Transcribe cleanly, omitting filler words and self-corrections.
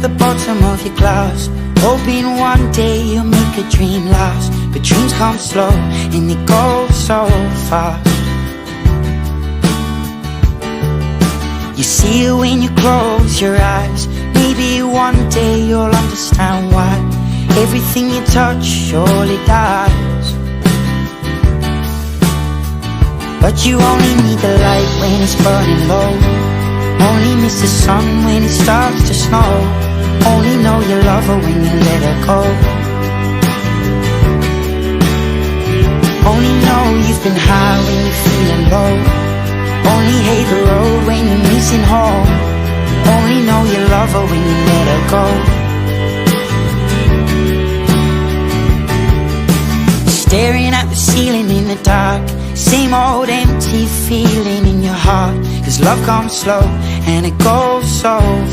the bottom of your glass, hoping one day you'll make a dream last. But dreams come slow and they go so fast. You see it when you close your eyes. Maybe one day you'll understand why everything you touch surely dies. But you only need the light when it's burning low. Only miss the sun when it starts to snow. Only know you love her when you let her go. Only know you've been high when you're feeling low. Only hate the road when you're missing home. Only know you love her when you let her go. Staring at the ceiling in the dark, same old empty feeling in your heart. 'Cause love comes slow and it goes so fast.